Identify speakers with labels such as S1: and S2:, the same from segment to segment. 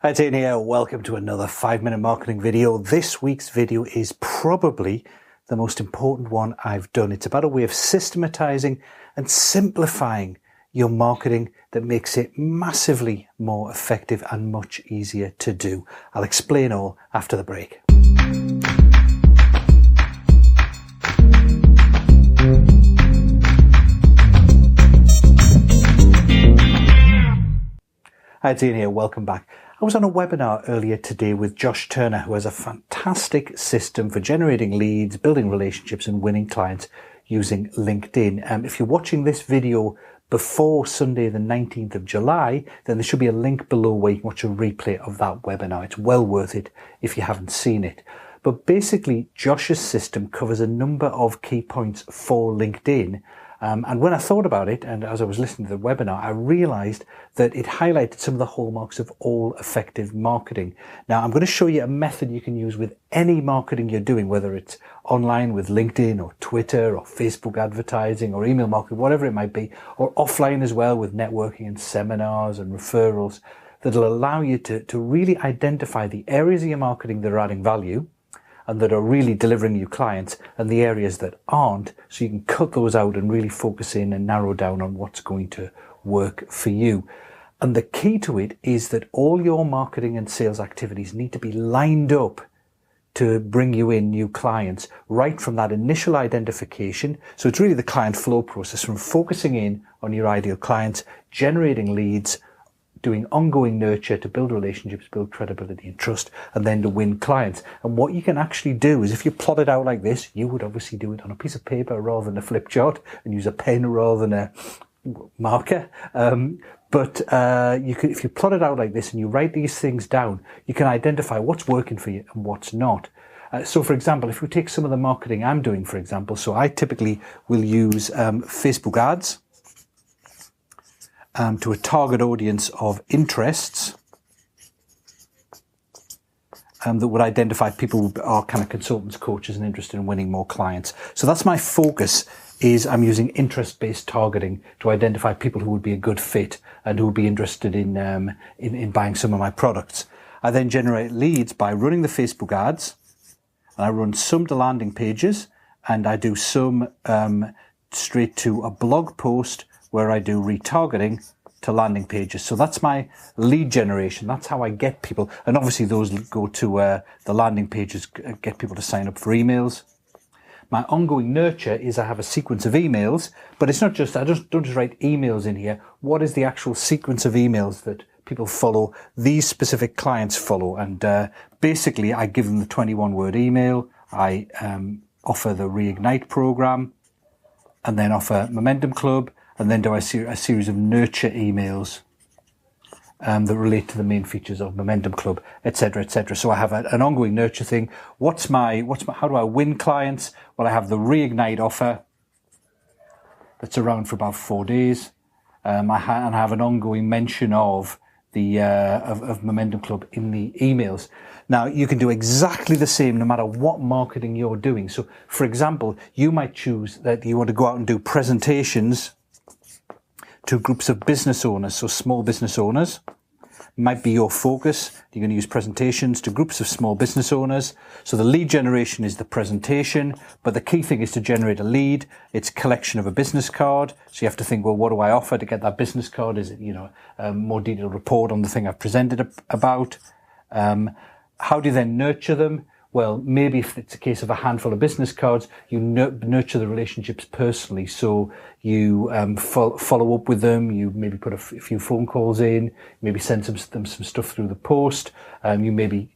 S1: Hi, Ian here. Welcome to another 5-minute marketing video. This week's video is probably the most important one I've done. It's about a way of systematizing and simplifying your marketing that makes it massively more effective and much easier to do. I'll explain all after the break. Hi, Ian here. Welcome back. I was on a webinar earlier today with Josh Turner, who has a fantastic system for generating leads, building relationships and winning clients using LinkedIn. If you're watching this video before Sunday the 19th of July, then there should be a link below where you can watch a replay of that webinar. It's well worth it if you haven't seen it. But basically, Josh's system covers a number of key points for LinkedIn. And when I thought about it, and as I was listening to the webinar, I realized that it highlighted some of the hallmarks of all effective marketing. Now, I'm going to show you a method you can use with any marketing you're doing, whether it's online with LinkedIn or Twitter or Facebook advertising or email marketing, whatever it might be, or offline as well with networking and seminars and referrals, that'll allow you to really identify the areas of your marketing that are adding value and that are really delivering you clients, and the areas that aren't, so you can cut those out and really focus in and narrow down on what's going to work for you. And the key to it is that all your marketing and sales activities need to be lined up to bring you in new clients right from that initial identification. So it's really the client flow process from focusing in on your ideal clients, generating leads, doing ongoing nurture to build relationships, build credibility and trust, and then to win clients. And what you can actually do is, if you plot it out like this, you would obviously do it on a piece of paper rather than a flip chart and use a pen rather than a marker. But if you plot it out like this and you write these things down, you can identify what's working for you and what's not. So for example, if we take some of the marketing I'm doing, for example, so I typically will use Facebook ads to a target audience of interests that would identify people who are kind of consultants, coaches, and interested in winning more clients. So that's my focus, is I'm using interest-based targeting to identify people who would be a good fit and who would be interested in buying some of my products. I then generate leads by running the Facebook ads, and I run some to landing pages, and I do some straight to a blog post where I do retargeting to landing pages. So that's my lead generation. That's how I get people. And obviously those go to the landing pages, get people to sign up for emails. My ongoing nurture is I have a sequence of emails, but it's not just, I don't just write emails in here. What is the actual sequence of emails that people follow, these specific clients follow? And basically I give them the 21-word email. I offer the Reignite program, and then offer Momentum Club, and then do a series of nurture emails that relate to the main features of Momentum Club, etc., etc. So I have an ongoing nurture thing. How do I win clients? Well, I have the Reignite offer that's around for about 4 days, and I have an ongoing mention of the of Momentum Club in the emails. Now, you can do exactly the same no matter what marketing you're doing. So, for example, you might choose that you want to go out and do presentations to groups of business owners. So small business owners might be your focus. You're going to use presentations to groups of small business owners. So the lead generation is the presentation, but the key thing is to generate a lead. It's a collection of a business card. So you have to think, well, what do I offer to get that business card? Is it, a more detailed report on the thing I've presented about? How do you then nurture them? Well, maybe if it's a case of a handful of business cards, you nurture the relationships personally. So you follow up with them. You maybe put a few phone calls in. Maybe send them some stuff through the post. You maybe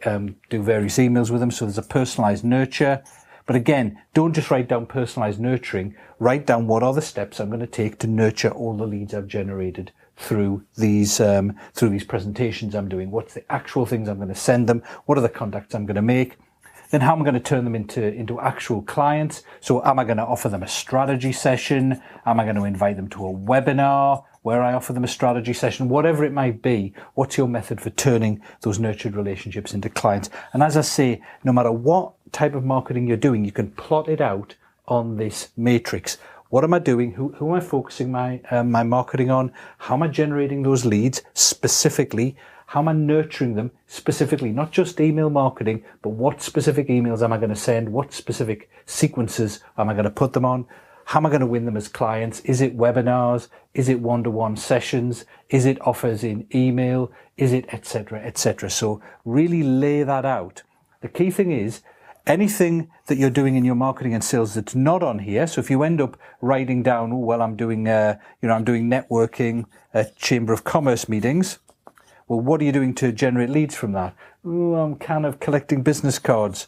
S1: do various emails with them. So there's a personalized nurture. But again, don't just write down personalized nurturing. Write down what are the steps I'm going to take to nurture all the leads I've generated through these presentations I'm doing. What's the actual things I'm going to send them? What are the contacts I'm going to make? Then how am I going to turn them into actual clients? So am I going to offer them a strategy session? Am I going to invite them to a webinar where I offer them a strategy session? Whatever it might be, what's your method for turning those nurtured relationships into clients? And as I say, no matter what type of marketing you're doing, you can plot it out on this matrix. What am I doing? Who am I focusing my marketing on? How am I generating those leads specifically? How am I nurturing them specifically? Not just email marketing, but what specific emails am I going to send? What specific sequences am I going to put them on? How am I going to win them as clients? Is it webinars? Is it one-to-one sessions? Is it offers in email? Is it et cetera, et cetera? So really lay that out. The key thing is anything that you're doing in your marketing and sales that's not on here. So if you end up writing down, oh, well, I'm doing networking, Chamber of Commerce meetings. Well, what are you doing to generate leads from that? Oh, I'm kind of collecting business cards.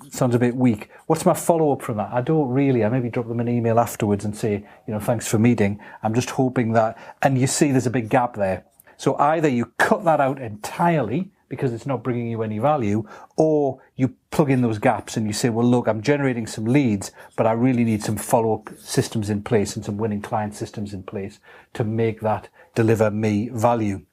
S1: Sounds a bit weak. What's my follow-up from that? I don't really. I maybe drop them an email afterwards and say, thanks for meeting. I'm just hoping that, and you see there's a big gap there. So either you cut that out entirely because it's not bringing you any value, or you plug in those gaps and you say, well, look, I'm generating some leads, but I really need some follow-up systems in place and some winning client systems in place to make that deliver me value.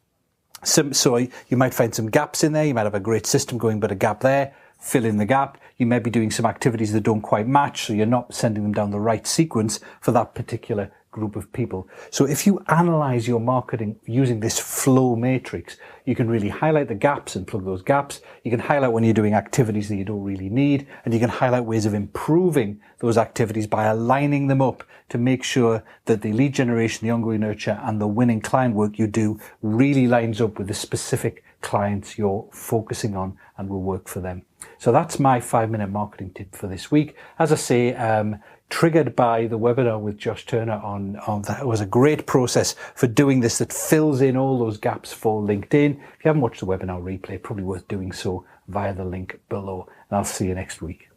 S1: So you might find some gaps in there. You might have a great system going, but a gap there. Fill in the gap. You may be doing some activities that don't quite match, so you're not sending them down the right sequence for that particular group of people. So if you analyze your marketing using this flow matrix, you can really highlight the gaps and plug those gaps. You can highlight when you're doing activities that you don't really need, and you can highlight ways of improving those activities by aligning them up to make sure that the lead generation, the ongoing nurture, and the winning client work you do really lines up with the specific clients you're focusing on and will work for them. So that's my 5-minute marketing tip for this week. As I say, triggered by the webinar with Josh Turner on that. It was a great process for doing this that fills in all those gaps for LinkedIn. If you haven't watched the webinar replay, probably worth doing so via the link below. And I'll see you next week.